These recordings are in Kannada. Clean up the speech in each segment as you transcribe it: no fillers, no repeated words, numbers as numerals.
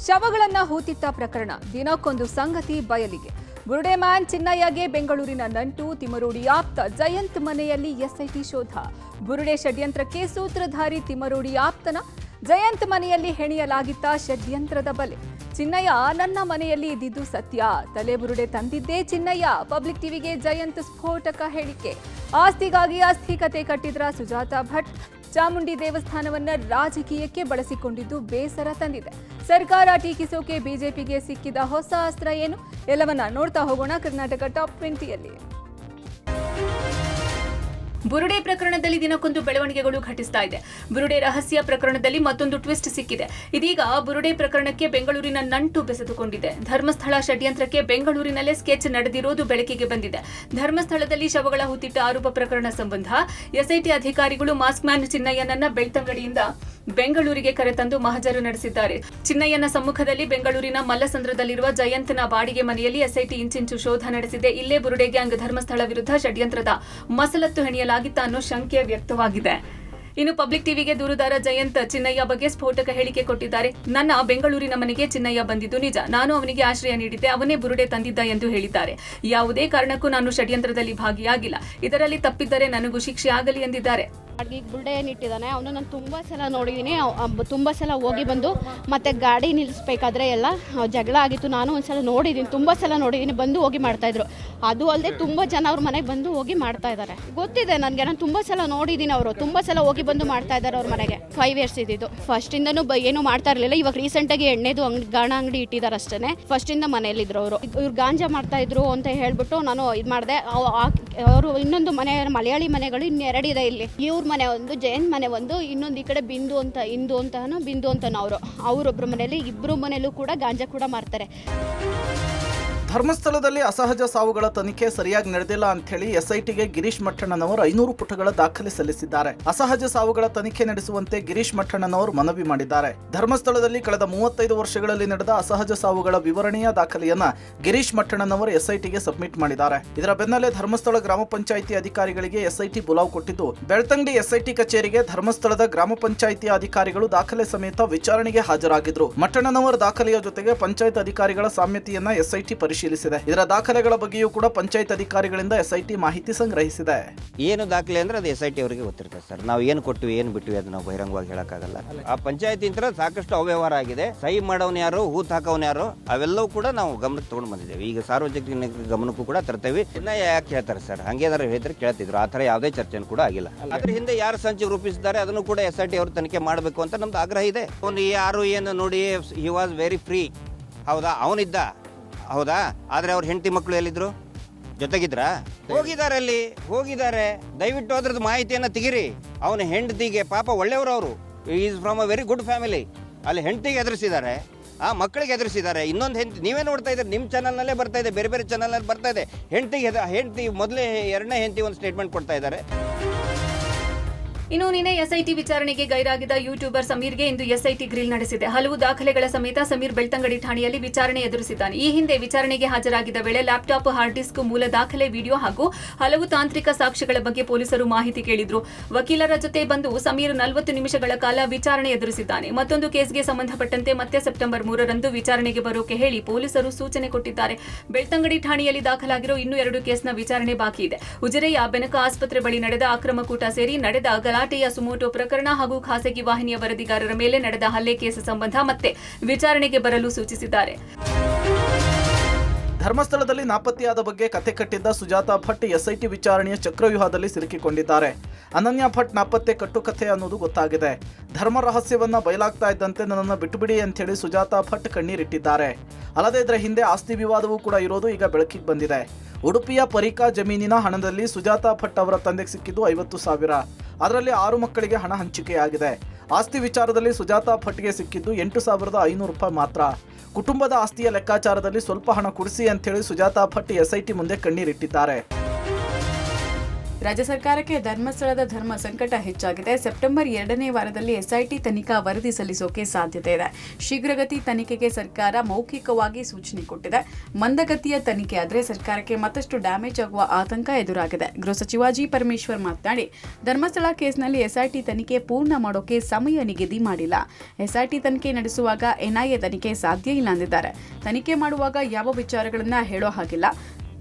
ಶವಗಳನ್ನ ಹೂತಿಟ್ಟ ಪ್ರಕರಣ ದಿನಕ್ಕೊಂದು ಸಂಗತಿ ಬಯಲಿಗೆ. ಬುರುಡೆ ಮ್ಯಾನ್ ಚಿನ್ನಯ್ಯಗೆ ಬೆಂಗಳೂರಿನ ನಂಟು. ತಿಮರೋಡಿ ಆಪ್ತ ಜಯಂತ್ ಮನೆಯಲ್ಲಿ ಎಸ್ಐಟಿ ಶೋಧ. ಬುರುಡೆ ಷಡ್ಯಂತ್ರಕ್ಕೆ ಸೂತ್ರಧಾರಿ ತಿಮರೋಡಿ ಆಪ್ತನ ಜಯಂತ್ ಮನೆಯಲ್ಲಿ ಹೆಣೆಯಲಾಗಿದ್ದ ಷಡ್ಯಂತ್ರದ ಬಲೆ. ಚಿನ್ನಯ್ಯ ನನ್ನ ಮನೆಯಲ್ಲಿ ಇದ್ದಿದ್ದು ಸತ್ಯ, ತಲೆಬುರುಡೆ ತಂದಿದ್ದೇ ಚಿನ್ನಯ್ಯ. ಪಬ್ಲಿಕ್ ಟಿವಿಗೆ ಜಯಂತ್ ಸ್ಫೋಟಕ ಹೇಳಿಕೆ. ಆಸ್ತಿಗಾಗಿ ಅಸ್ಥಿಕತೆ ಕಟ್ಟಿದ್ರ ಸುಜಾತಾ ಭಟ್. ಚಾಮುಂಡಿ ದೇವಸ್ಥಾನವನ್ನ ರಾಜಕೀಯಕ್ಕೆ ಬಳಸಿಕೊಂಡಿದ್ದು ಬೇಸರ ತಂದಿದೆ. ಸರ್ಕಾರ ಟೀಕಿಸೋಕೆ ಬಿಜೆಪಿಗೆ ಸಿಕ್ಕಿದ ಹೊಸ ಅಸ್ತ್ರ ಏನು? ಎಲ್ಲವನ್ನ ನೋಡ್ತಾ ಹೋಗೋಣ ಕರ್ನಾಟಕ ಟಾಪ್ 20ಯಲ್ಲಿ. ಬುರುಡೆ ಪ್ರಕರಣದಲ್ಲಿ ದಿನಕ್ಕೊಂದು ಬೆಳವಣಿಗೆಗಳು ಘಟಿಸ್ತಾ ಇದೆ. ಬುರುಡೆ ರಹಸ್ಯ ಪ್ರಕರಣದಲ್ಲಿ ಮತ್ತೊಂದು ಟ್ವಿಸ್ಟ್ ಸಿಕ್ಕಿದೆ. ಇದೀಗ ಬುರುಡೆ ಪ್ರಕರಣಕ್ಕೆ ಬೆಂಗಳೂರಿನ ನಂಟು ಬೆಸೆದುಕೊಂಡಿದೆ. ಧರ್ಮಸ್ಥಳ ಷಡ್ಯಂತ್ರಕ್ಕೆ ಬೆಂಗಳೂರಿನಲ್ಲೇ ಸ್ಕೆಚ್ ನಡೆದಿರೋದು ಬೆಳಕಿಗೆ ಬಂದಿದೆ. ಧರ್ಮಸ್ಥಳದಲ್ಲಿ ಶವಗಳ ಹೂತಿಟ್ಟ ಆರೋಪ ಪ್ರಕರಣ ಸಂಬಂಧ ಎಸ್ಐಟಿ ಅಧಿಕಾರಿಗಳು ಮಾಸ್ಕ್ ಮ್ಯಾನ್ ಚಿನ್ನಯ್ಯನನ್ನ ಬೆಳ್ತಂಗಡಿಯಿಂದ ಬೆಂಗಳೂರಿಗೆ ಕರೆತಂದು ಮಹಜರು ನಡೆಸಿದ್ದಾರೆ. ಚಿನ್ನಯ್ಯನ ಸಮ್ಮುಖದಲ್ಲಿ ಬೆಂಗಳೂರಿನ ಮಲ್ಲಸಂದ್ರದಲ್ಲಿರುವ ಜಯಂತ್ನ ಬಾಡಿಗೆ ಮನೆಯಲ್ಲಿ ಎಸ್ಐಟಿ ಇಂಚಿಂಚು ಶೋಧ ನಡೆಸಿದೆ. ಇಲ್ಲೇ ಬುರುಡೆ ಗ್ಯಾಂಗ್ ಧರ್ಮಸ್ಥಳ ವಿರುದ್ಧ ಷಡ್ಯಂತ್ರದ ಮಸಲತ್ತು ಹೆಣೆಯಲಾಗಿತ್ತ ಅನ್ನೋ ಶಂಕೆ ವ್ಯಕ್ತವಾಗಿದೆ. ಇನ್ನು ಪಬ್ಲಿಕ್ ಟಿವಿಗೆ ದೂರುದಾರ ಜಯಂತ್ ಚಿನ್ನಯ್ಯ ಬಗ್ಗೆ ಸ್ಫೋಟಕ ಹೇಳಿಕೆ ಕೊಟ್ಟಿದ್ದಾರೆ. ನನ್ನ ಬೆಂಗಳೂರಿನ ಮನೆಗೆ ಚಿನ್ನಯ್ಯ ಬಂದಿದ್ದು ನಿಜ. ನಾನು ಅವನಿಗೆ ಆಶ್ರಯ ನೀಡಿದ್ದೆ, ಅವನೇ ಬುರುಡೆ ತಂದಿದ್ದ ಎಂದು ಹೇಳಿದ್ದಾರೆ. ಯಾವುದೇ ಕಾರಣಕ್ಕೂ ನಾನು ಷಡ್ಯಂತ್ರದಲ್ಲಿ ಭಾಗಿಯಾಗಿಲ್ಲ. ಇದರಲ್ಲಿ ತಪ್ಪಿದ್ದರೆ ನನಗೂ ಶಿಕ್ಷೆ ಆಗಲಿ ಎಂದಿದ್ದಾರೆ. ಬುರುಡೆ ಏನಿಟ್ಟಿದ್ದಾನೆ ಅವನು ನಾನು ತುಂಬ ಸಲ ನೋಡಿದ್ದೀನಿ. ತುಂಬ ಸಲ ಹೋಗಿ ಬಂದು ಮತ್ತೆ ಗಾಡಿ ನಿಲ್ಲಿಸ್ಬೇಕಾದ್ರೆ ಎಲ್ಲ ಜಗಳ ಆಗಿತ್ತು. ನಾನು ಒಂದ್ಸಲ ನೋಡಿದ್ದೀನಿ, ತುಂಬ ಸಲ ನೋಡಿದ್ದೀನಿ. ಬಂದು ಹೋಗಿ ಮಾಡ್ತಾಯಿದ್ರು. ಅದು ಅಲ್ಲದೆ ತುಂಬ ಜನ ಅವ್ರ ಮನೆಗೆ ಬಂದು ಹೋಗಿ ಮಾಡ್ತಾ ಇದ್ದಾರೆ. ಗೊತ್ತಿದೆ ನನಗೆ, ನಾನು ತುಂಬ ಸಲ ನೋಡಿದ್ದೀನಿ. ಅವರು ತುಂಬ ಸಲ ಹೋಗಿ ಬಂದು ಮಾಡ್ತಾ ಇದ್ದಾರೆ ಅವ್ರ ಮನೆಗೆ. 5 years ಇದ್ದಿದ್ದು. ಫಸ್ಟಿಂದನೂ ಏನು ಮಾಡ್ತಾ ಇರಲಿಲ್ಲ. ಇವಾಗ ರೀಸೆಂಟಾಗಿ ಎಣ್ಣೆದು ಗಾಣ ಅಂಗಡಿ ಇಟ್ಟಿದ್ದಾರೆ ಅಷ್ಟೇ. ಫಸ್ಟಿಂದ ಮನೆಯಲ್ಲಿದ್ರು ಅವರು. ಇವ್ರು ಗಾಂಜಾ ಮಾಡ್ತಾ ಇದ್ರು ಅಂತ ಹೇಳ್ಬಿಟ್ಟು ನಾನು ಇದು ಮಾಡಿದೆ. ಅವರು ಇನ್ನೊಂದು ಮನೆ ಮಲಯಾಳಿ ಮನೆಗಳು ಇನ್ನೆರಡು ಇದೆ ಇಲ್ಲಿ. ಇವ್ರ ಮನೆ ಒಂದು, ಜಯಂತ್ ಮನೆ ಒಂದು, ಇನ್ನೊಂದು ಈ ಕಡೆ ಬಿಂದು ಅಂತನೋ ಅವರೊಬ್ಬರ ಮನೆಯಲ್ಲಿ, ಇಬ್ಬರು ಮನೆಯಲ್ಲೂ ಕೂಡ ಗಾಂಜಾ ಕೂಡ ಮಾರ್ತಾರೆ. ಧರ್ಮಸ್ಥಳದಲ್ಲಿ ಅಸಹಜ ಸಾವುಗಳ ತನಿಖೆ ಸರಿಯಾಗಿ ನಡೆದಿಲ್ಲ ಅಂತ ಹೇಳಿ ಎಸ್ಐಟಿಗೆ ಗಿರೀಶ್ ಮಠಣ್ಣನವರು 500 ಪುಟಗಳ ದಾಖಲೆ ಸಲ್ಲಿಸಿದ್ದಾರೆ. ಅಸಹಜ ಸಾವುಗಳ ತನಿಖೆ ನಡೆಸುವಂತೆ ಗಿರೀಶ್ ಮಠಣ್ಣನವರು ಮನವಿ ಮಾಡಿದ್ದಾರೆ. ಧರ್ಮಸ್ಥಳದಲ್ಲಿ ಕಳೆದ 35 ವರ್ಷಗಳಲ್ಲಿ ನಡೆದ ಅಸಹಜ ಸಾವುಗಳ ವಿವರಣೆಯ ದಾಖಲೆಯನ್ನ ಗಿರೀಶ್ ಮಠಣ್ಣನವರು ಎಸ್ಐಟಿಗೆ ಸಬ್ಮಿಟ್ ಮಾಡಿದ್ದಾರೆ. ಇದರ ಬೆನ್ನಲ್ಲೇ ಧರ್ಮಸ್ಥಳ ಗ್ರಾಮ ಪಂಚಾಯಿತಿ ಅಧಿಕಾರಿಗಳಿಗೆ ಎಸ್ಐಟಿ ಬುಲಾವ್ ಕೊಟ್ಟಿದ್ದು, ಬೆಳ್ತಂಗಡಿ ಎಸ್ಐಟಿ ಕಚೇರಿಗೆ ಧರ್ಮಸ್ಥಳದ ಗ್ರಾಮ ಪಂಚಾಯಿತಿ ಅಧಿಕಾರಿಗಳು ದಾಖಲೆ ಸಮೇತ ವಿಚಾರಣೆಗೆ ಹಾಜರಾಗಿದ್ರು. ಮಠಣ್ಣನವರ ದಾಖಲೆಯ ಜೊತೆಗೆ ಪಂಚಾಯತ್ ಅಧಿಕಾರಿಗಳ ಸಾಮ್ಯತೆಯನ್ನ ಎಸ್ಐಟಿ ಪರಿಶೀಲಿಸಿದೆ. ಇದರ ದಾಖಲೆಗಳ ಬಗ್ಗೆಯೂ ಕೂಡ ಪಂಚಾಯತ್ ಅಧಿಕಾರಿಗಳಿಂದ ಎಸ್ಐಟಿ ಮಾಹಿತಿ ಸಂಗ್ರಹಿಸಿದೆ. ಏನು ದಾಖಲೆ ಅಂದ್ರೆ ಅದು ಎಸ್ಐಟಿ ಅವರಿಗೆ ಗೊತ್ತಿರ್ತದೆ ಸರ್. ನಾವು ಏನು ಕೊಟ್ಟಿವಿ ಏನು ಬಿಟ್ಟಿವಿ ಅದು ನಾವು ಬಹಿರಂಗವಾಗಿ ಹೇಳಕ್ಕಾಗಲ್ಲ. ಆ ಪಂಚಾಯತಿ ಇಂದ ಸಾಕಷ್ಟು ಅವ್ಯವಹಾರ ಆಗಿದೆ. ಸಹಿ ಮಾಡೋನು ಯಾರು, ಹೂತ್ ಹಾಕೋನು ಯಾರು, ಅವೆಲ್ಲವೂ ಕೂಡ ನಾವು ಗಮನಕ್ಕೆ ತಗೊಂಡು ಬಂದಿದ್ದೇವೆ. ಈಗ ಸಾರ್ವಜನಿಕ ಗಮನಕ್ಕೂ ಕೂಡ ತರ್ತೇವೆ. ಇನ್ನ ಯಾಕೆ ಹೇಳ್ತಾರೆ ಸರ್, ಹಂಗೇನಾರು ಹೇಳಿದ್ರೆ ಕೇಳ್ತಿದ್ರು. ಆ ತರ ಯಾವುದೇ ಚರ್ಚೆನೂ ಕೂಡ ಆಗಿಲ್ಲ. ಅದ್ರ ಹಿಂದೆ ಯಾರು ಸಂಚು ರೂಪಿಸಿದ್ದಾರೆ ಅದನ್ನು ಕೂಡ ಎಸ್ಐಟಿ ಅವರು ತನಿಖೆ ಮಾಡಬೇಕು ಅಂತ ನಮ್ದು ಆಗ್ರಹ ಇದೆ. ಅವನು ಯಾರು ಏನು ನೋಡಿ, ಹಿ ವಾಸ್ ವೆರಿ ಫ್ರೀ. ಹೌದಾ, ಅವನಿದ್ದ, ಹೌದಾ, ಆದ್ರೆ ಅವ್ರ ಹೆಂಡತಿ ಮಕ್ಕಳು ಎಲ್ಲಿದ್ರು? ಜೊತೆಗಿದ್ರ? ಹೋಗಿದ್ದಾರೆ. ದಯವಿಟ್ಟು ಅದ್ರದ್ದು ಮಾಹಿತಿಯನ್ನ ತೆಗಿರಿ. ಅವನ ಹೆಂಡತಿಗೆ ಪಾಪ ಒಳ್ಳೆಯವರು, ಅವರು is from a very good family. ಅಲ್ಲಿ ಹೆಂಡತಿಗೆ ಎದುರಿಸಿದ್ದಾರೆ, ಆ ಮಕ್ಕಳಿಗೆ ಎದುರಿಸಿದ್ದಾರೆ. ಇನ್ನೊಂದು ಹೆಂಡತಿ ನೀವೇ ನೋಡ್ತಾ ಇದ್ದಾರೆ, ನಿಮ್ಮ ಚಾನಲ್ನಲ್ಲೇ ಬರ್ತಾ ಇದೆ, ಬೇರೆ ಬೇರೆ ಚಾನಲ್ನಲ್ಲಿ ಬರ್ತಾ ಇದೆ. ಹೆಂಡತಿ ಮೊದಲೇ ಎರಡನೇ ಹೆಂಡತಿ ಒಂದು ಸ್ಟೇಟ್ಮೆಂಟ್ ಕೊಡ್ತಾ ಇದ್ದಾರೆ. ಇನ್ನು ನಿನ್ನೆ ಎಸ್ಐಟಿ ವಿಚಾರಣೆಗೆ ಗೈರಾಗಿದ್ದ ಯೂಟ್ಯೂಬರ್ ಸಮೀರ್ಗೆ ಇಂದು ಎಸ್ಐಟಿ ಗ್ರಿಲ್ ನಡೆಸಿದೆ. ಹಲವು ದಾಖಲೆಗಳ ಸಮೇತ ಸಮೀರ್ ಬೆಳ್ತಂಗಡಿ ಠಾಣೆಯಲ್ಲಿ ವಿಚಾರಣೆ ಎದುರಿಸಿದ್ದಾನೆ. ಈ ಹಿಂದೆ ವಿಚಾರಣೆಗೆ ಹಾಜರಾಗಿದ್ದ ವೇಳೆ ಲ್ಯಾಪ್ಟಾಪ್, ಹಾರ್ಡ್ ಡಿಸ್ಕ್, ಮೂಲ ದಾಖಲೆ, ವಿಡಿಯೋ ಹಾಗೂ ಹಲವು ತಾಂತ್ರಿಕ ಸಾಕ್ಷ್ಯಗಳ ಬಗ್ಗೆ ಪೊಲೀಸರು ಮಾಹಿತಿ ಕೇಳಿದ್ರು. ವಕೀಲರ ಜೊತೆ ಬಂದು ಸಮೀರ್ 40 ನಿಮಿಷಗಳ ಕಾಲ ವಿಚಾರಣೆ ಎದುರಿಸಿದ್ದಾನೆ. ಮತ್ತೊಂದು ಕೇಸ್ಗೆ ಸಂಬಂಧಪಟ್ಟಂತೆ ಮತ್ತೆ ಸೆಪ್ಟೆಂಬರ್ 3ರಂದು ವಿಚಾರಣೆಗೆ ಬರೋಕೆ ಹೇಳಿ ಪೊಲೀಸರು ಸೂಚನೆ ಕೊಟ್ಟಿದ್ದಾರೆ. ಬೆಳ್ತಂಗಡಿ ಠಾಣೆಯಲ್ಲಿ ದಾಖಲಾಗಿರೋ ಇನ್ನೂ 2 ಕೇಸ್ನ ವಿಚಾರಣೆ ಬಾಕಿ ಇದೆ. ಉಜಿರೆಯ ಬೆನಕ ಆಸ್ಪತ್ರೆ ಬಳಿ ನಡೆದ ಅಕ್ರಮ ಕೂಟ ಸೇರಿ ನಡೆದ ಗಲಾಟೆಯ ಸುಮೋಟೋ ಪ್ರಕರಣ ಹಾಗೂ ಖಾಸಗಿ ವಾಹಿನಿಯ ವರದಿಗಾರರ ಮೇಲೆ ನಡೆದ ಹಲ್ಲೆ ಕೇಸ್ ಸಂಬಂಧ ಮತ್ತೆ ವಿಚಾರಣೆಗೆ ಬರಲು ಸೂಚಿಸಿದ್ದಾರೆ. ಧರ್ಮಸ್ಥಳದಲ್ಲಿ ನಾಪತ್ತೆಯಾದ ಬಗ್ಗೆ ಕತೆ ಕಟ್ಟಿದ್ದ ಸುಜಾತಾ ಭಟ್ ಎಸ್ಐಟಿ ವಿಚಾರಣೆಯ ಚಕ್ರವ್ಯೂಹದಲ್ಲಿ ಸಿಲುಕಿಕೊಂಡಿದ್ದಾರೆ. ಅನನ್ಯ ಭಟ್ ನಾಪತ್ತೆ ಕಟ್ಟುಕಥೆ ಅನ್ನೋದು ಗೊತ್ತಾಗಿದೆ. ಧರ್ಮ ರಹಸ್ಯವನ್ನ ಬಯಲಾಗ್ತಾ ಇದ್ದಂತೆ ನನ್ನನ್ನು ಬಿಟ್ಟುಬಿಡಿ ಅಂತ ಹೇಳಿ ಸುಜಾತಾ ಭಟ್ ಕಣ್ಣೀರಿಟ್ಟಿದ್ದಾರೆ. ಅಲ್ಲದೆ ಇದರ ಹಿಂದೆ ಆಸ್ತಿ ವಿವಾದವೂ ಕೂಡ ಇರೋದು ಈಗ ಬೆಳಕಿಗೆ ಬಂದಿದೆ. ಉಡುಪಿಯ ಪರಿಕಾ ಜಮೀನಿನ ಹಣದಲ್ಲಿ ಸುಜಾತಾ ಭಟ್ ಅವರ ತಂದೆಗೆ ಸಿಕ್ಕಿದ್ದು 50,000. ಅದರಲ್ಲಿ 6 ಮಕ್ಕಳಿಗೆ ಹಣ ಹಂಚಿಕೆಯಾಗಿದೆ. ಆಸ್ತಿ ವಿಚಾರದಲ್ಲಿ ಸುಜಾತಾ ಭಟ್ಗೆ ಸಿಕ್ಕಿದ್ದು 8,500 ರೂಪಾಯಿ ಮಾತ್ರ. ಕುಟುಂಬದ ಆಸ್ತಿಯ ಲೆಕ್ಕಾಚಾರದಲ್ಲಿ ಸ್ವಲ್ಪ ಹಣ ಕೊಡಿಸಿ ಅಂತೇಳಿ ಸುಜಾತಾ ಭಟ್ ಎಸ್ಐಟಿ ಮುಂದೆ ಕಣ್ಣೀರಿಟ್ಟಿದ್ದಾರೆ. ರಾಜ್ಯ ಸರ್ಕಾರಕ್ಕೆ ಧರ್ಮಸ್ಥಳದ ಧರ್ಮ ಸಂಕಟ ಹೆಚ್ಚಾಗಿದೆ. ಸೆಪ್ಟೆಂಬರ್ 2ನೇ ವಾರದಲ್ಲಿ ಎಸ್ಐಟಿ ತನಿಖಾ ವರದಿ ಸಲ್ಲಿಸೋಕೆ ಸಾಧ್ಯತೆ ಇದೆ. ಶೀಘ್ರಗತಿ ತನಿಖೆಗೆ ಸರ್ಕಾರ ಮೌಖಿಕವಾಗಿ ಸೂಚನೆ ಕೊಟ್ಟಿದೆ. ಮಂದಗತಿಯ ತನಿಖೆ ಆದರೆ ಸರ್ಕಾರಕ್ಕೆ ಮತ್ತಷ್ಟು ಡ್ಯಾಮೇಜ್ ಆಗುವ ಆತಂಕ ಎದುರಾಗಿದೆ. ಗೃಹ ಸಚಿವ ಜಿ ಪರಮೇಶ್ವರ್ ಮಾತನಾಡಿ, ಧರ್ಮಸ್ಥಳ ಕೇಸ್ನಲ್ಲಿ ಎಸ್ಐಟಿ ತನಿಖೆ ಪೂರ್ಣ ಮಾಡೋಕೆ ಸಮಯ ನಿಗದಿ ಮಾಡಿಲ್ಲ. ಎಸ್ಐಟಿ ತನಿಖೆ ನಡೆಸುವಾಗ ಎನ್ಐಎ ತನಿಖೆ ಸಾಧ್ಯ ಇಲ್ಲ ಅಂದಿದ್ದಾರೆ. ತನಿಖೆ ಮಾಡುವಾಗ ಯಾವ ವಿಚಾರಗಳನ್ನ ಹೇಳೋ ಹಾಗಿಲ್ಲ.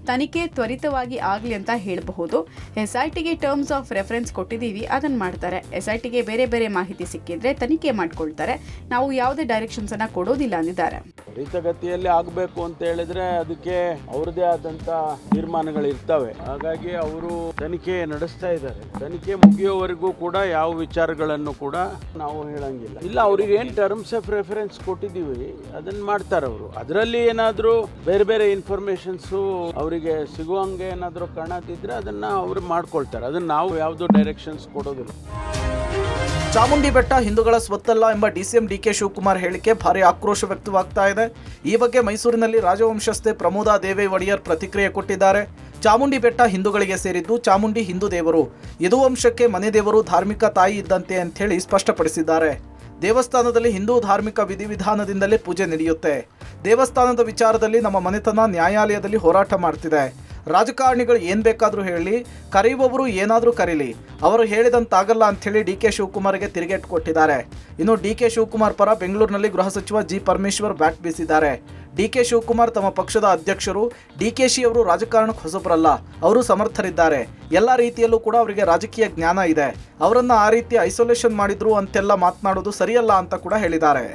ತನಿಖೆ ತ್ವರಿತವಾಗಿ ಆಗಲಿ ಅಂತ ಹೇಳಬಹುದು. ಎಸ್ಐಟಿಗೆ ಟರ್ಮ್ಸ್ ಆಫ್ ರೆಫರೆನ್ಸ್ ಕೊಟ್ಟಿದ್ದೀವಿ, ಅದನ್ನು ಮಾಡ್ತಾರೆ. ಎಸ್ಐಟಿಗೆ ಬೇರೆ ಬೇರೆ ಮಾಹಿತಿ ಸಿಕ್ಕಿದ್ರೆ ತನಿಖೆ ಮಾಡ್ಕೊಳ್ತಾರೆ. ನಾವು ಯಾವುದೇ ಡೈರೆಕ್ಷನ್ಸ್ ಅನ್ನ ಕೊಡೋದಿಲ್ಲ ಅಂದಿದ್ದಾರೆ. ತ್ವರಿತಗತಿಯಲ್ಲಿ ಆಗಬೇಕು ಅಂತ ಹೇಳಿದ್ರೆ ಅದಕ್ಕೆ ಅವ್ರದೇ ಆದಂತ ತೀರ್ಮಾನಗಳು ಇರ್ತವೆ. ಹಾಗಾಗಿ ಅವರು ತನಿಖೆ ನಡೆಸ್ತಾ ಇದ್ದಾರೆ. ತನಿಖೆ ಮುಗಿಯೋವರೆಗೂ ಕೂಡ ಯಾವ ವಿಚಾರಗಳನ್ನು ಕೂಡ ನಾವು ಹೇಳಂಗಿಲ್ಲ. ಇಲ್ಲ, ಅವ್ರಿಗೆ ಏನ್ ಟರ್ಮ್ಸ್ ಆಫ್ ರೆಫರೆನ್ಸ್ ಕೊಟ್ಟಿದ್ದೀವಿ ಅದನ್ನ ಮಾಡ್ತಾರೆ ಅವರು. ಅದರಲ್ಲಿ ಏನಾದರೂ ಬೇರೆ ಬೇರೆ ಇನ್ಫಾರ್ಮೇಶನ್ಸು ಅವರಿಗೆ ಸಿಗುವಂಗೆ ಏನಾದರೂ ಕಾಣದಿದ್ರೆ ಅದನ್ನ ಅವರು ಮಾಡ್ಕೊಳ್ತಾರೆ. ಅದನ್ನ ನಾವು ಯಾವುದೋ ಡೈರೆಕ್ಷನ್ಸ್ ಕೊಡೋದಿಲ್ಲ. ಚಾಮುಂಡಿ ಬೆಟ್ಟ ಹಿಂದೂಗಳ ಸ್ವತ್ತಲ್ಲ ಎಂಬ ಡಿಸಿಎಂ ಡಿಕೆ ಶಿವಕುಮಾರ್ ಹೇಳಿಕೆ ಭಾರಿ ಆಕ್ರೋಶ ವ್ಯಕ್ತವಾಗ್ತಾ ಇದೆ. ಈ ಬಗ್ಗೆ ಮೈಸೂರಿನಲ್ಲಿ ರಾಜವಂಶಸ್ಥೆ ಪ್ರಮೋದಾ ದೇವಿ ಒಡೆಯರ್ ಪ್ರತಿಕ್ರಿಯೆ ಕೊಟ್ಟಿದ್ದಾರೆ. ಚಾಮುಂಡಿ ಬೆಟ್ಟ ಹಿಂದೂಗಳಿಗೆ ಸೇರಿದ್ದು, ಚಾಮುಂಡಿ ಹಿಂದೂ ದೇವರು, ಯದುವಂಶಕ್ಕೆ ಮನೆ ದೇವರು, ಧಾರ್ಮಿಕ ತಾಯಿ ಇದ್ದಂತೆ ಅಂತ ಹೇಳಿ ಸ್ಪಷ್ಟಪಡಿಸಿದ್ದಾರೆ. ದೇವಸ್ಥಾನದಲ್ಲಿ ಹಿಂದೂ ಧಾರ್ಮಿಕ ವಿಧಿವಿಧಾನದಿಂದಲೇ ಪೂಜೆ ನಡೆಯುತ್ತೆ. ದೇವಸ್ಥಾನದ ವಿಚಾರದಲ್ಲಿ ನಮ್ಮ ಮನೆತನ ನ್ಯಾಯಾಲಯದಲ್ಲಿ ಹೋರಾಟ ಮಾಡ್ತಿದೆ. ರಾಜಕಾರಣಿಗಳು ಏನು ಬೇಕಾದರೂ ಹೇಳಿ, ಕರೆಯುವವರು ಏನಾದರೂ ಕರೀಲಿ, ಅವರು ಹೇಳಿದಂತಾಗಲ್ಲ ಅಂಥೇಳಿ ಡಿಕೆ ಶಿವಕುಮಾರ್ಗೆ ತಿರುಗೇಟು ಕೊಟ್ಟಿದ್ದಾರೆ. ಇನ್ನು ಡಿಕೆ ಶಿವಕುಮಾರ್ ಪರ ಬೆಂಗಳೂರಿನಲ್ಲಿ ಗೃಹ ಸಚಿವ ಜಿ ಪರಮೇಶ್ವರ್ ಬ್ಯಾಟ್ ಬೀಸಿದ್ದಾರೆ. ಡಿಕೆ ಶಿವಕುಮಾರ್ ತಮ್ಮ ಪಕ್ಷದ ಅಧ್ಯಕ್ಷರು. ಡಿಕೆಶಿ ಅವರು ರಾಜಕಾರಣಕ್ಕೆ ಹೊಸಬರಲ್ಲ, ಅವರು ಸಮರ್ಥರಿದ್ದಾರೆ. ಎಲ್ಲ ರೀತಿಯಲ್ಲೂ ಕೂಡ ಅವರಿಗೆ ರಾಜಕೀಯ ಜ್ಞಾನ ಇದೆ. ಅವರನ್ನ ಆ ರೀತಿ ಐಸೋಲೇಷನ್ ಮಾಡಿದ್ರು ಅಂತೆಲ್ಲ ಮಾತನಾಡೋದು ಸರಿಯಲ್ಲ ಅಂತ ಕೂಡ ಹೇಳಿದ್ದಾರೆ.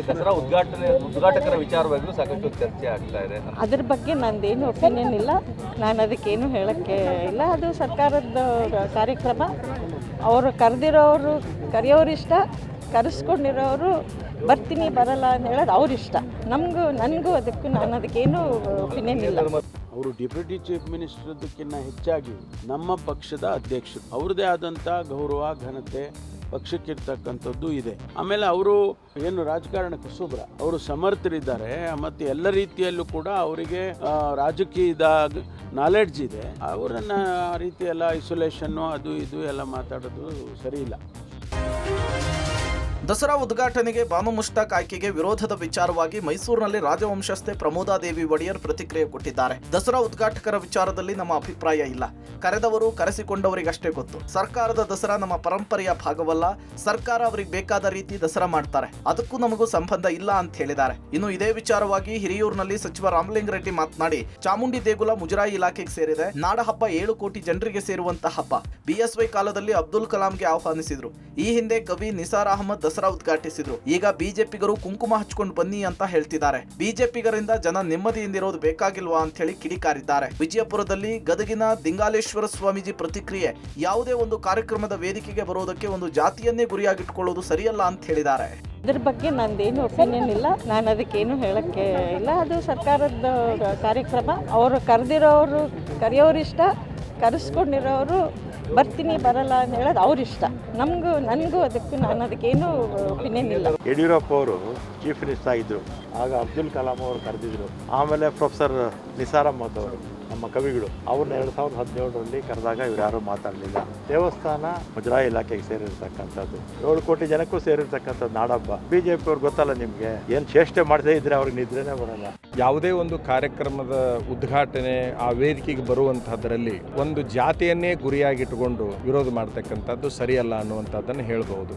ದಸರಾ ಉದ್ಘಾಟಕರ ವಿಚಾರವಾಗ್ಲೂ ಸಾಕಷ್ಟು ಚರ್ಚೆ ಆಗ್ತಾ ಇದೆ. ಅದ್ರ ಬಗ್ಗೆ ನಂದೇನು ಒಪಿನಿಯನ್ ಇಲ್ಲ. ನಾನು ಅದಕ್ಕೇನು ಹೇಳೋಕ್ಕೆ ಇಲ್ಲ. ಅದು ಸರ್ಕಾರದ ಕಾರ್ಯಕ್ರಮ. ಅವರು ಕರೆದಿರೋರು ಕರೆಯೋರು ಇಷ್ಟ, ಕರೆಸ್ಕೊಂಡಿರೋರು ಬರ್ತೀನಿ ಬರಲ್ಲ ಅಂತ ಹೇಳೋದು ಅವ್ರ ಇಷ್ಟ. ನನಗೂ ಅದಕ್ಕೂ ನಾನು ಅದಕ್ಕೇನು ಒಪಿನಿಯನ್ ಇಲ್ಲ. ಅವರು ಡೆಪ್ಯೂಟಿ ಚೀಫ್ ಮಿನಿಸ್ಟರ್ ಅದಕ್ಕಿಂತ ಹೆಚ್ಚಾಗಿ ನಮ್ಮ ಪಕ್ಷದ ಅಧ್ಯಕ್ಷರು. ಅವ್ರದ್ದೇ ಆದಂಥ ಗೌರವ ಘನತೆ ಪಕ್ಷಕ್ಕಿರ್ತಕ್ಕಂಥದ್ದು ಇದೆ. ಆಮೇಲೆ ಅವರು ಏನು ರಾಜಕಾರಣಕ್ಕೆ ಹೊಸಬ್ರ, ಅವರು ಸಮರ್ಥರಿದ್ದಾರೆ. ಮತ್ತು ಎಲ್ಲ ರೀತಿಯಲ್ಲೂ ಕೂಡ ಅವರಿಗೆ ರಾಜಕೀಯದ ನಾಲೆಡ್ಜ್ ಇದೆ. ಅವರನ್ನು ಆ ರೀತಿ ಎಲ್ಲ ಐಸೋಲೇಷನ್ನು ಅದು ಇದು ಎಲ್ಲ ಮಾತಾಡೋದು ಸರಿ ಇಲ್ಲ. ದಸರಾ ಉದ್ಘಾಟನೆಗೆ ಬಾನು ಮುಷ್ತಾಕ್ ಆಯ್ಕೆಗೆ ವಿರೋಧದ ವಿಚಾರವಾಗಿ ಮೈಸೂರಿನಲ್ಲಿ ರಾಜವಂಶಸ್ಥೆ ಪ್ರಮೋದಾ ದೇವಿ ಒಡೆಯರ್ ಪ್ರತಿಕ್ರಿಯೆ ಕೊಟ್ಟಿದ್ದಾರೆ. ದಸರಾ ಉದ್ಘಾಟಕರ ವಿಚಾರದಲ್ಲಿ ನಮ್ಮ ಅಭಿಪ್ರಾಯ ಇಲ್ಲ. ಕರೆದವರು ಕರೆಸಿಕೊಂಡವರಿಗಷ್ಟೇ ಗೊತ್ತು. ಸರ್ಕಾರದ ದಸರಾ ನಮ್ಮ ಪರಂಪರೆಯ ಭಾಗವಲ್ಲ. ಸರ್ಕಾರ ಅವರಿಗೆ ಬೇಕಾದ ರೀತಿ ದಸರಾ ಮಾಡ್ತಾರೆ, ಅದಕ್ಕೂ ನಮಗೂ ಸಂಬಂಧ ಇಲ್ಲ ಅಂತ ಹೇಳಿದ್ದಾರೆ. ಇನ್ನು ಇದೇ ವಿಚಾರವಾಗಿ ಹಿರಿಯೂರಿನಲ್ಲಿ ಸಚಿವ ರಾಮಲಿಂಗಾರೆಡ್ಡಿ ಮಾತನಾಡಿ, ಚಾಮುಂಡಿ ದೇಗುಲ ಮುಜರಾಯಿ ಇಲಾಖೆಗೆ ಸೇರಿದೆ. ನಾಡ ಹಬ್ಬ 7 ಕೋಟಿ ಜನರಿಗೆ ಸೇರುವಂತಹ ಹಬ್ಬ. BSY ಕಾಲದಲ್ಲಿ ಅಬ್ದುಲ್ ಕಲಾಂಗೆ ಆಹ್ವಾನಿಸಿದ್ರು. ಈ ಹಿಂದೆ ಕವಿ ನಿಸಾರ್ ಅಹಮದ್ ದಸರಾ ಉದ್ಘಾಟಿಸಿದ್ರು. ಈಗ ಬಿಜೆಪಿಗರು ಕುಂಕುಮ ಹಚ್ಕೊಂಡು ಬನ್ನಿ ಅಂತ ಹೇಳ್ತಿದ್ದಾರೆ. ಬಿಜೆಪಿಗರಿಂದ ಜನ ನೆಮ್ಮದಿಯಿಂದಿರೋದು ಬೇಕಾಗಿಲ್ವಾ ಅಂತ ಹೇಳಿ ಕಿಡಿಕಾರಿದ್ದಾರೆ. ವಿಜಯಪುರದಲ್ಲಿ ಗದಗಿನ ದಿಂಗಾಲೇಶ್ವರ ಸ್ವಾಮೀಜಿ ಪ್ರತಿಕ್ರಿಯೆ, ಯಾವುದೇ ಒಂದು ಕಾರ್ಯಕ್ರಮದ ವೇದಿಕೆಗೆ ಬರೋದಕ್ಕೆ ಒಂದು ಜಾತಿಯನ್ನೇ ಗುರಿಯಾಗಿಟ್ಕೊಳ್ಳೋದು ಸರಿಯಲ್ಲ ಅಂತ ಹೇಳಿದ್ದಾರೆ. ಅದ್ರ ಬಗ್ಗೆ ನಂದೇನು ಒಪಿನಿಯನ್ ಇಲ್ಲ. ನಾನು ಅದಕ್ಕೇನು ಹೇಳೋಕ್ಕೆ ಇಲ್ಲ. ಅದು ಸರ್ಕಾರದ ಕಾರ್ಯಕ್ರಮ. ಅವರು ಕರೆದಿರೋರು ಕರೆಯೋರು ಇಷ್ಟ, ಕರೆಸ್ಕೊಂಡಿರೋರು ಬರ್ತೀನಿ ಬರಲ್ಲ ಅಂತ ಹೇಳೋದು ಅವ್ರ ಇಷ್ಟ. ನನಗೂ ಅದಕ್ಕೂ ನಾನು ಅದಕ್ಕೇನು ಒಪಿನಿಯನ್ ಇಲ್ಲ. ಯಡಿಯೂರಪ್ಪ ಅವರು ಚೀಫ್ ಮಿನಿಸ್ಟರ್ ಆಗಿದ್ದರು. ಆಗ ಅಬ್ದುಲ್ ಕಲಾಂ ಅವರು ಕರೆದಿದ್ರು. ಆಮೇಲೆ ಪ್ರೊಫೆಸರ್ ನಿಸಾರ್ ಅಹಮದ್ ಅವರು ನಮ್ಮ ಕವಿಗಳು, ಅವ್ರನ್ನ 2017ರಲ್ಲಿ ಕರೆದಾಗ ಇವ್ರು ಯಾರೂ ಮಾತಾಡಲಿಲ್ಲ. ದೇವಸ್ಥಾನ ಮುಜರಾಯಿ ಇಲಾಖೆಗೆ ಸೇರಿರ್ತಕ್ಕಂಥದ್ದು, 7 ಕೋಟಿ ಜನಕ್ಕೂ ಸೇರಿರ್ತಕ್ಕಂಥದ್ದು ನಾಡಹಬ್ಬ. ಬಿಜೆಪಿ ಅವ್ರು ಗೊತ್ತಲ್ಲ ನಿಮಗೆ, ಏನು ಚೇಷ್ಟೆ ಮಾಡದೇ ಇದ್ರೆ ಅವ್ರಿಗೆ ನಿದ್ರೆನೇ ಬರಲ್ಲ. ಯಾವುದೇ ಒಂದು ಕಾರ್ಯಕ್ರಮದ ಉದ್ಘಾಟನೆ ಆ ವೇದಿಕೆಗೆ ಬರುವಂತಹದ್ರಲ್ಲಿ ಒಂದು ಜಾತಿಯನ್ನೇ ಗುರಿಯಾಗಿಟ್ಟುಕೊಂಡು ವಿರೋಧ ಮಾಡ್ತಕ್ಕಂಥದ್ದು ಸರಿಯಲ್ಲ ಅನ್ನುವಂಥದ್ದನ್ನು ಹೇಳ್ಬೋದು.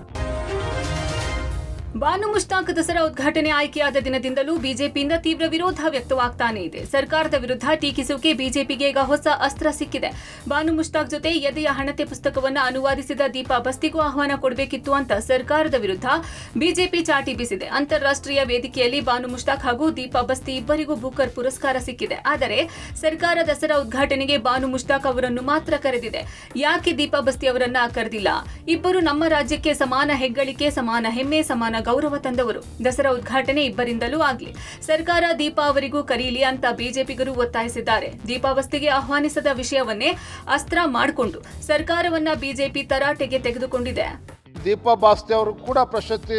ಬಾನು ಮುಷ್ತಾಕ್ ದಸರಾ ಉದ್ಘಾಟನೆ ಆಯ್ಕೆಯಾದ ದಿನದಿಂದಲೂ ಬಿಜೆಪಿಯಿಂದ ತೀವ್ರ ವಿರೋಧ ವ್ಯಕ್ತವಾಗ್ತಾನೆ ಇದೆ. ಸರ್ಕಾರದ ವಿರುದ್ಧ ಟೀಕಿಸೋಕೆ ಬಿಜೆಪಿಗೆ ಈಗ ಹೊಸ ಅಸ್ತ್ರ ಸಿಕ್ಕಿದೆ. ಬಾನು ಮುಷ್ತಾಕ್ ಜೊತೆ ಎದೆಯ ಹಣತೆ ಪುಸ್ತಕವನ್ನು ಅನುವಾದಿಸಿದ ದೀಪಾ ಬಸ್ತಿಗೂ ಆಹ್ವಾನ ಕೊಡಬೇಕಿತ್ತು ಅಂತ ಸರ್ಕಾರದ ವಿರುದ್ಧ ಬಿಜೆಪಿ ಚಾಟಿ ಬೀಸಿದೆ. ಅಂತಾರಾಷ್ಟ್ರೀಯ ವೇದಿಕೆಯಲ್ಲಿ ಬಾನು ಮುಷ್ತಾಕ್ ಹಾಗೂ ದೀಪಾ ಬಸ್ತಿ ಇಬ್ಬರಿಗೂ ಬೂಕರ್ ಪುರಸ್ಕಾರ ಸಿಕ್ಕಿದೆ. ಆದರೆ ಸರ್ಕಾರ ದಸರಾ ಉದ್ಘಾಟನೆಗೆ ಬಾನು ಮುಷ್ತಾಕ್ ಅವರನ್ನು ಮಾತ್ರ ಕರೆದಿದೆ. ಯಾಕೆ ದೀಪಾ ಬಸ್ತಿ ಅವರನ್ನ ಕರೆದಿಲ್ಲ? ಇಬ್ಬರು ನಮ್ಮ ರಾಜ್ಯಕ್ಕೆ ಸಮಾನ ಹೆಗ್ಗಳಿಕೆ, ಸಮಾನ ಹೆಮ್ಮೆ, ಸಮಾನ ಗೌರವ ತಂದವರು. ದಸರಾ ಉದ್ಘಾಟನೆ ಇಬ್ಬರಿಂದಲೂ ಆಗ್ಲಿ. ಸರ್ಕಾರ ದೀಪಾ ಅವರಿಗೂ ಕರೀಲಿ ಅಂತ ಬಿಜೆಪಿಗರು ಒತ್ತಾಯಿಸಿದ್ದಾರೆ. ದೀಪಾ ಬಸ್ತಿಗೆ ಆಹ್ವಾನಿಸದ ವಿಷಯವನ್ನೇ ಅಸ್ತ್ರ ಮಾಡಿಕೊಂಡು ಸರ್ಕಾರವನ್ನ ಬಿಜೆಪಿ ತರಾಟೆಗೆ ತೆಗೆದುಕೊಂಡಿದೆ. ದೀಪಾ ಬಾಸ್ತಿ ಅವರು ಕೂಡ ಪ್ರಶಸ್ತಿ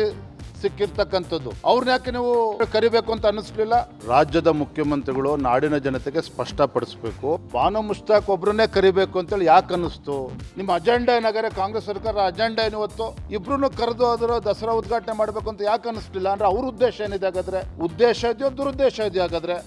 ಸಿಕ್ಕಿರ್ತಕ್ಕಂಥದ್ದು. ಅವ್ರನ್ನ ಯಾಕೆ ನೀವು ಕರಿಬೇಕು ಅಂತ ಅನ್ನಿಸ್ಲಿಲ್ಲ? ರಾಜ್ಯದ ಮುಖ್ಯಮಂತ್ರಿಗಳು ನಾಡಿನ ಜನತೆಗೆ ಸ್ಪಷ್ಟಪಡಿಸಬೇಕು. ಬಾನು ಮುಷ್ತಾಕ್ ಒಬ್ರನ್ನೇ ಕರಿಬೇಕು ಅಂತೇಳಿ ಯಾಕೆ ಅನ್ನಿಸ್ತು? ನಿಮ್ಮ ಅಜೆಂಡಾ ಏನಾಗಾರೆ ಕಾಂಗ್ರೆಸ್ ಸರ್ಕಾರ ಅಜೆಂಡಾ ಏನು ಇವತ್ತು ಇಬ್ರು ಕರೆದು ಅದರ ದಸರಾ ಉದ್ಘಾಟನೆ ಮಾಡಬೇಕು ಅಂತ ಯಾಕೆ ಅನ್ನಿಸ್ಲಿಲ್ಲ? ಅಂದ್ರೆ ಅವ್ರ ಉದ್ದೇಶ ಏನಿದೆ? ಹಾಗಾದ್ರೆ ಉದ್ದೇಶ ಇದೆಯೋ ದುರುದ್ದೇಶ ಇದೆಯೋ? ಹಾಗಾದ್ರೆ